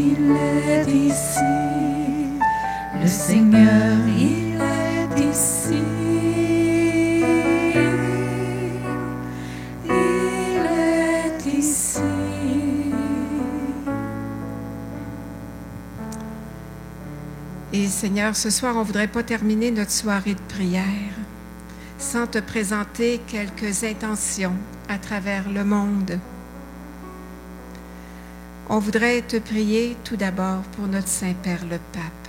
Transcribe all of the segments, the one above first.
il est ici. Le Seigneur, il est ici. Il est ici. Et Seigneur, ce soir, on ne voudrait pas terminer notre soirée de prière sans te présenter quelques intentions à travers le monde. On voudrait te prier tout d'abord pour notre Saint-Père le Pape,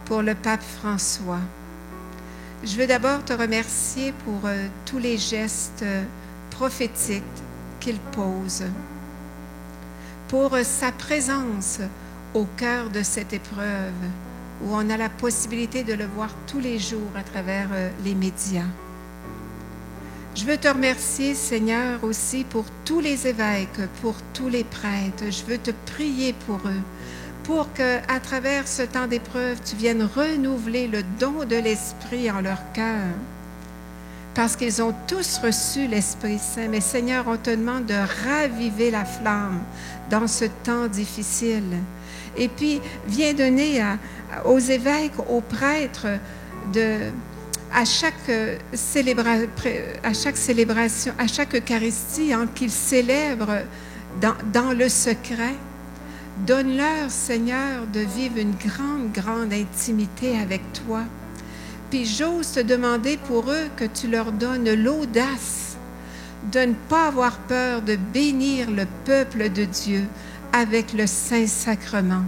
pour le Pape François. Je veux d'abord te remercier pour tous les gestes prophétiques qu'il pose, pour sa présence au cœur de cette épreuve où on a la possibilité de le voir tous les jours à travers les médias. Je veux te remercier, Seigneur, aussi pour tous les évêques, pour tous les prêtres. Je veux te prier pour eux, pour qu'à travers ce temps d'épreuve, tu viennes renouveler le don de l'Esprit en leur cœur. Parce qu'ils ont tous reçu l'Esprit Saint. Mais Seigneur, on te demande de raviver la flamme dans ce temps difficile. Et puis, viens donner aux évêques, aux prêtres, à chaque célébration, à chaque Eucharistie, hein, qu'ils célèbrent dans le secret, donne-leur, Seigneur, de vivre une grande, grande intimité avec toi. Puis j'ose te demander pour eux que tu leur donnes l'audace de ne pas avoir peur de bénir le peuple de Dieu avec le Saint-Sacrement.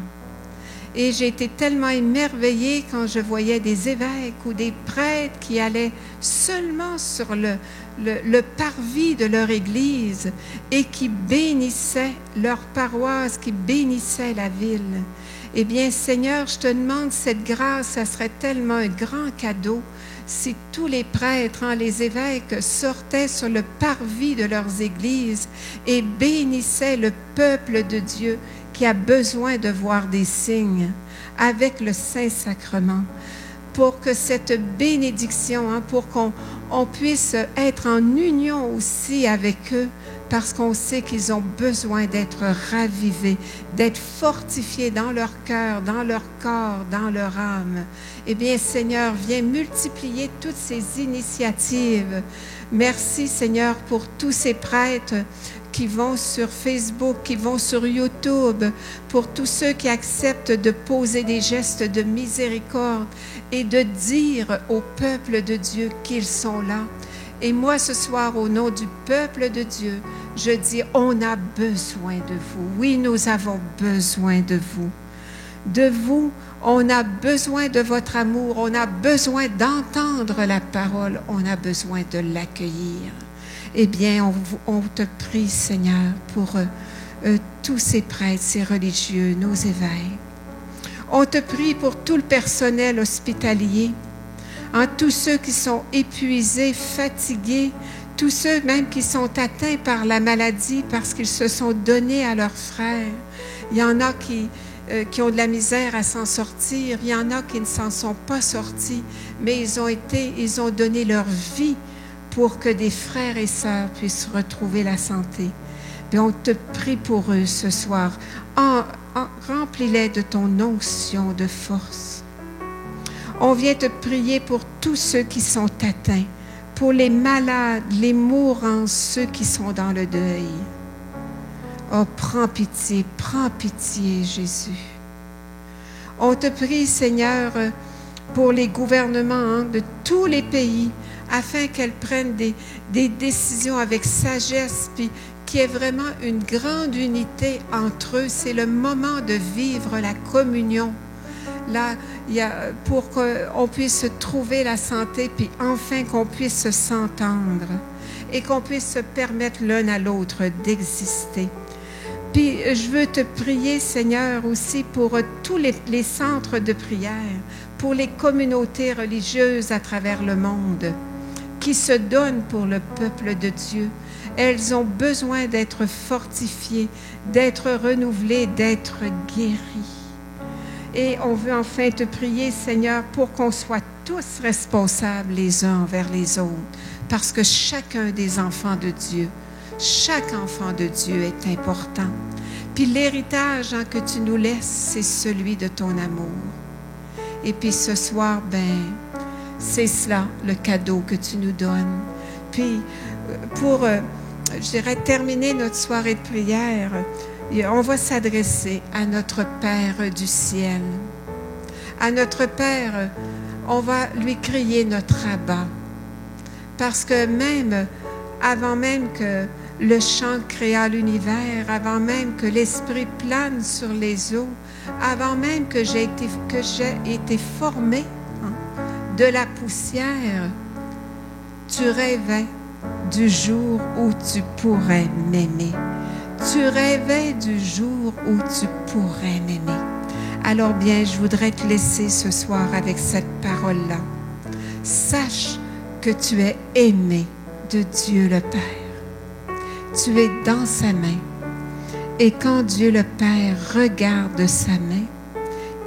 Et j'ai été tellement émerveillée quand je voyais des évêques ou des prêtres qui allaient seulement sur le parvis de leur église et qui bénissaient leur paroisse, qui bénissaient la ville. Eh bien, Seigneur, je te demande cette grâce, ça serait tellement un grand cadeau si tous les prêtres, hein, les évêques, sortaient sur le parvis de leurs églises et bénissaient le peuple de Dieu qui a besoin de voir des signes avec le Saint-Sacrement, pour que cette bénédiction, hein, pour qu'on puisse être en union aussi avec eux, parce qu'on sait qu'ils ont besoin d'être ravivés, d'être fortifiés dans leur cœur, dans leur corps, dans leur âme. Eh bien, Seigneur, viens multiplier toutes ces initiatives. Merci, Seigneur, pour tous ces prêtres qui vont sur Facebook, qui vont sur YouTube, pour tous ceux qui acceptent de poser des gestes de miséricorde et de dire au peuple de Dieu qu'ils sont là. Et moi, ce soir, au nom du peuple de Dieu, je dis, on a besoin de vous. Oui, nous avons besoin de vous. De vous, on a besoin de votre amour, on a besoin d'entendre la parole, on a besoin de l'accueillir. Eh bien, on te prie, Seigneur, pour tous ces prêtres, ces religieux, nos évêques. On te prie pour tout le personnel hospitalier, hein, tous ceux qui sont épuisés, fatigués, tous ceux même qui sont atteints par la maladie parce qu'ils se sont donnés à leurs frères. Il y en a qui ont de la misère à s'en sortir, il y en a qui ne s'en sont pas sortis, mais ils ont donné leur vie pour que des frères et sœurs puissent retrouver la santé. Et on te prie pour eux ce soir. Remplis-les de ton onction de force. On vient te prier pour tous ceux qui sont atteints, pour les malades, les mourants, ceux qui sont dans le deuil. Oh, prends pitié, Jésus. On te prie, Seigneur, pour les gouvernements, hein, de tous les pays, afin qu'elles prennent des décisions avec sagesse, puis qu'il y ait vraiment une grande unité entre eux. C'est le moment de vivre la communion. Là, pour qu'on puisse trouver la santé, puis enfin qu'on puisse s'entendre et qu'on puisse se permettre l'un à l'autre d'exister. Puis, je veux te prier, Seigneur, aussi pour tous les centres de prière, pour les communautés religieuses à travers le monde, qui se donnent pour le peuple de Dieu. Elles ont besoin d'être fortifiées, d'être renouvelées, d'être guéries. Et on veut enfin te prier, Seigneur, pour qu'on soit tous responsables les uns envers les autres, parce que chacun des enfants de Dieu, chaque enfant de Dieu est important. Puis l'héritage que tu nous laisses, c'est celui de ton amour. Et puis ce soir, c'est cela, le cadeau que tu nous donnes. Puis pour, je dirais, terminer notre soirée de prière, on va s'adresser à notre Père du ciel. À notre Père, on va lui crier notre Abba. Parce que avant même que le chant créa l'univers, avant même que l'Esprit plane sur les eaux, avant même que j'ai été formé de la poussière, tu rêvais du jour où tu pourrais m'aimer. Tu rêvais du jour où tu pourrais m'aimer. Alors bien, je voudrais te laisser ce soir avec cette parole-là. Sache que tu es aimé de Dieu le Père. Tu es dans sa main. Et quand Dieu le Père regarde sa main,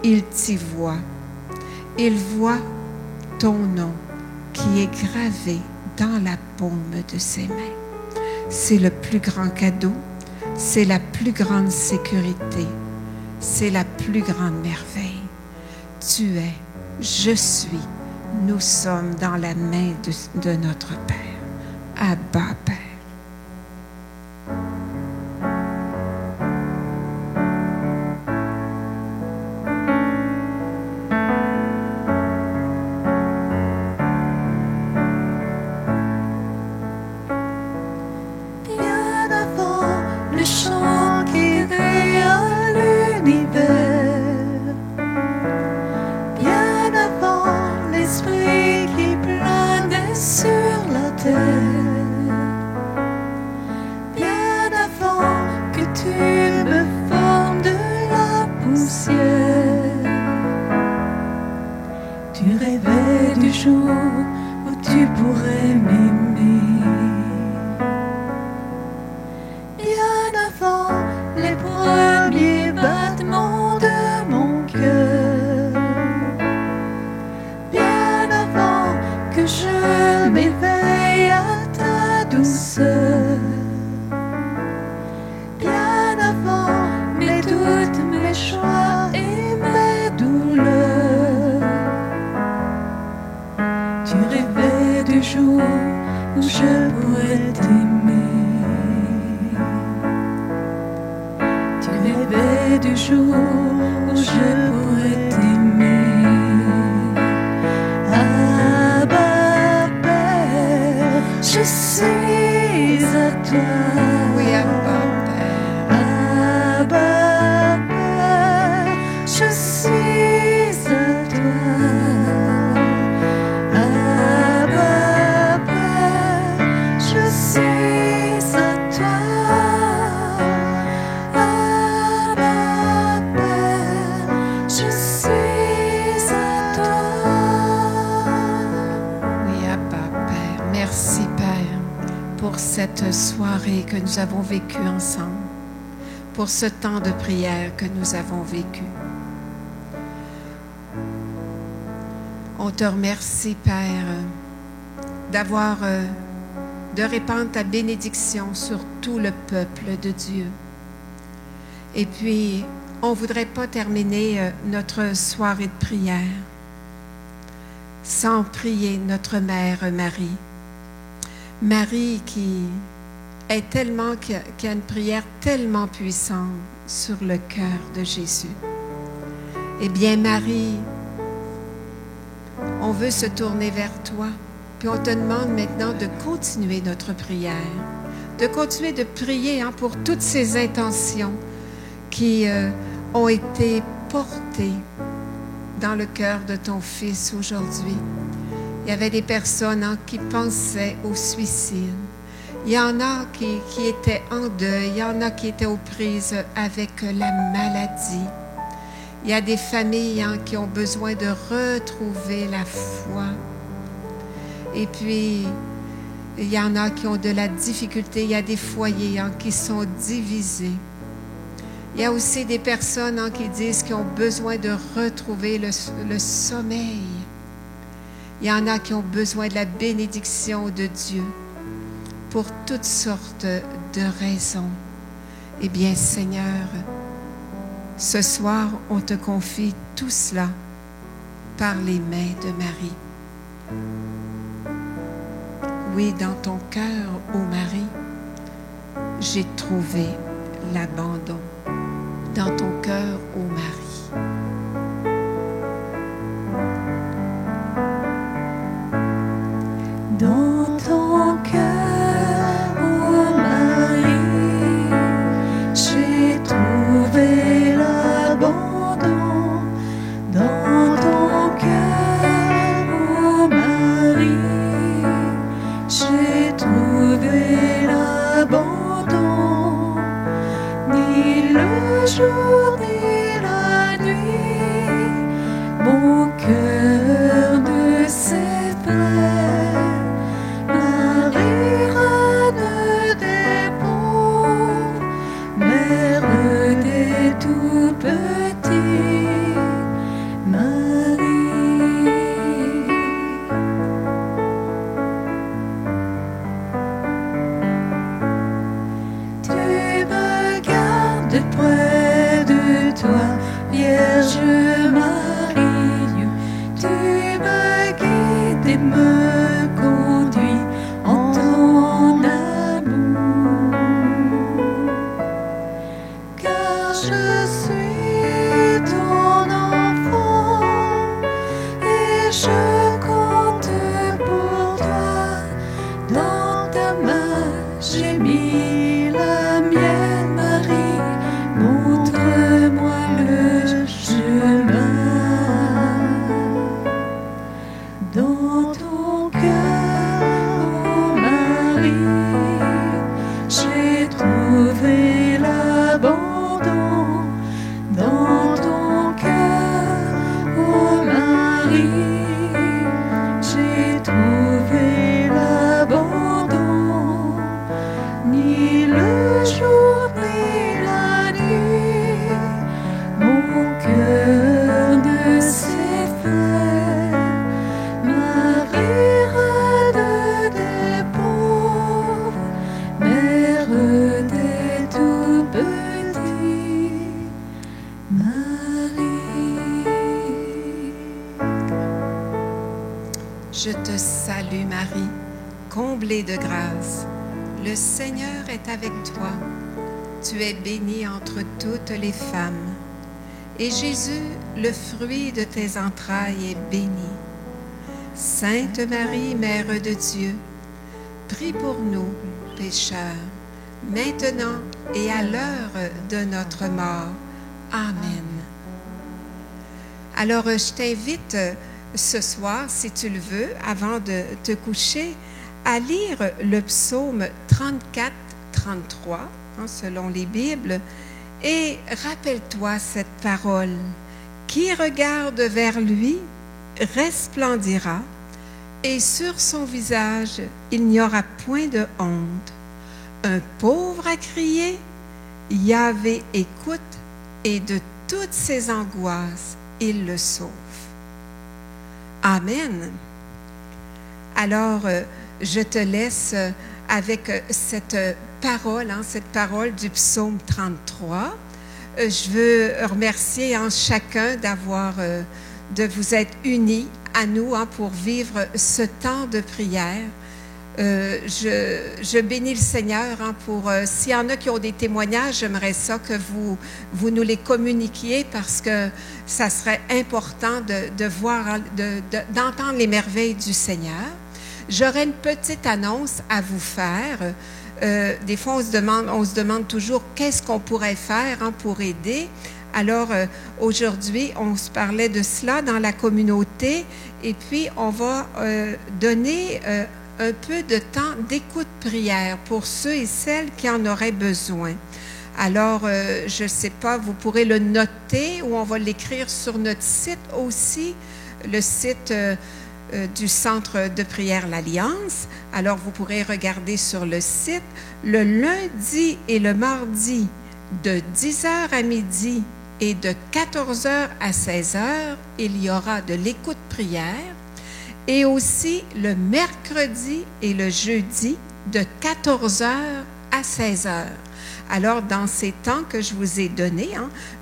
il t'y voit. Il voit ton nom qui est gravé dans la paume de ses mains. C'est le plus grand cadeau, c'est la plus grande sécurité, c'est la plus grande merveille. Tu es, je suis, nous sommes dans la main de notre Père. Abba, Père. Que nous avons vécu ensemble, pour ce temps de prière que nous avons vécu. On te remercie, Père, de répandre ta bénédiction sur tout le peuple de Dieu. Et puis, on ne voudrait pas terminer notre soirée de prière sans prier notre Mère Marie. Marie qui a une prière tellement puissante sur le cœur de Jésus. Eh bien, Marie, on veut se tourner vers toi, puis on te demande maintenant de continuer notre prière, de continuer de prier pour toutes ces intentions qui ont été portées dans le cœur de ton Fils aujourd'hui. Il y avait des personnes qui pensaient au suicide. Il y en a qui étaient en deuil, il y en a qui étaient aux prises avec la maladie. Il y a des familles qui ont besoin de retrouver la foi. Et puis, il y en a qui ont de la difficulté. Il y a des foyers qui sont divisés. Il y a aussi des personnes qui disent qu'ils ont besoin de retrouver le sommeil. Il y en a qui ont besoin de la bénédiction de Dieu pour toutes sortes de raisons. Eh bien, Seigneur, ce soir, on te confie tout cela par les mains de Marie. Oui, dans ton cœur, ô Marie, j'ai trouvé l'abandon. Dans ton cœur, ô Marie. Dans ton cœur, ô Marie, j'ai trouvé l'abandon. Dans ton cœur, ô Marie, j'ai trouvé l'abandon. Ni le jour ni la nuit, mon cœur ne s'effraie. Marie, reine des pauvres, mère des tout petits, Marie. Tu me gardes près de toi, Vierge Marie. Tu me guides et me conduis en ton amour. Car je suis ton enfant et je compte pour toi. Dans ta main, j'ai mis la mienne, Marie. Montre-moi le chemin. Dans ton cœur, ô Marie, j'ai trouvé l'abandon. Dans ton cœur, ô Marie, j'ai trouvé l'abandon. Ni le jour ni la nuit, mon cœur ne s'effraie. Marie, reine des pauvres, mère des tout petits, Marie. Je te salue, Marie, comblée de grâce. Le Seigneur est avec toi. Tu es bénie entre toutes les femmes. Et Jésus, le fruit de tes entrailles, est béni. Sainte Marie, Mère de Dieu, prie pour nous, pécheurs, maintenant et à l'heure de notre mort. Amen. Alors, je t'invite ce soir, si tu le veux, avant de te coucher, à lire le psaume 34-33, selon les Bibles, et rappelle-toi cette parole. Qui regarde vers lui resplendira, et sur son visage il n'y aura point de honte. Un pauvre a crié, Yahvé écoute, et de toutes ses angoisses il le sauve. Amen. Alors, je te laisse avec cette parole du psaume 33. Je veux remercier chacun de vous être unis à nous pour vivre ce temps de prière. Je bénis le Seigneur pour, s'il y en a qui ont des témoignages, j'aimerais ça que vous nous les communiquiez parce que ça serait important de voir, d'entendre les merveilles du Seigneur. J'aurais une petite annonce à vous faire. Des fois, on se demande toujours qu'est-ce qu'on pourrait faire pour aider. Alors, aujourd'hui, on se parlait de cela dans la communauté et puis on va donner un peu de temps d'écoute-prière pour ceux et celles qui en auraient besoin. Alors, je ne sais pas, vous pourrez le noter ou on va l'écrire sur notre site aussi, le site du Centre de prière L'Alliance. Alors, vous pourrez regarder sur le site. Le lundi et le mardi, de 10h à midi et de 14h à 16h, il y aura de l'écoute-prière. Et aussi le mercredi et le jeudi, de 14h à 16h. Alors, dans ces temps que je vous ai donnés,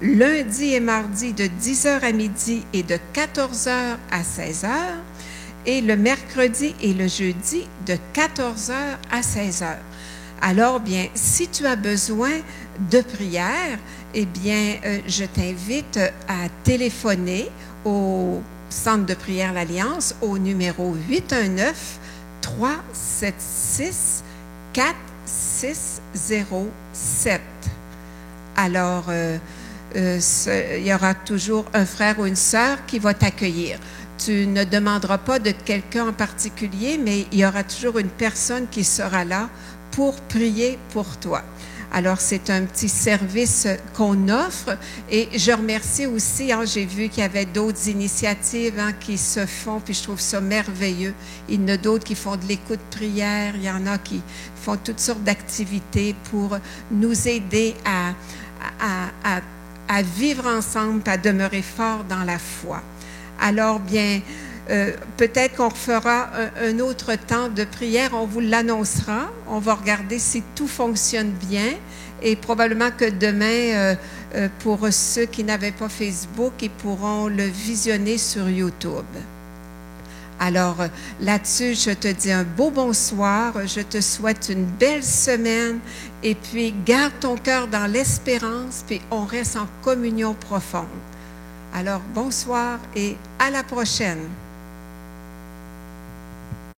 lundi et mardi de 10h à midi et de 14h à 16h, et le mercredi et le jeudi de 14h à 16h. Alors, bien, si tu as besoin de prière, eh bien, je t'invite à téléphoner au Centre de prière L'Alliance au numéro 819-376-4607. Alors, il y aura toujours un frère ou une sœur qui va t'accueillir. Tu ne demanderas pas de quelqu'un en particulier, mais il y aura toujours une personne qui sera là pour prier pour toi. Alors, c'est un petit service qu'on offre et je remercie aussi, j'ai vu qu'il y avait d'autres initiatives qui se font, puis je trouve ça merveilleux. Il y en a d'autres qui font de l'écoute prière, il y en a qui font toutes sortes d'activités pour nous aider à vivre ensemble, à demeurer fort dans la foi. Alors, bien, peut-être qu'on fera un autre temps de prière, on vous l'annoncera, on va regarder si tout fonctionne bien et probablement que demain, pour ceux qui n'avaient pas Facebook, ils pourront le visionner sur YouTube. Alors, là-dessus, je te dis un beau bonsoir, je te souhaite une belle semaine et puis garde ton cœur dans l'espérance, puis on reste en communion profonde. Alors, bonsoir et à la prochaine.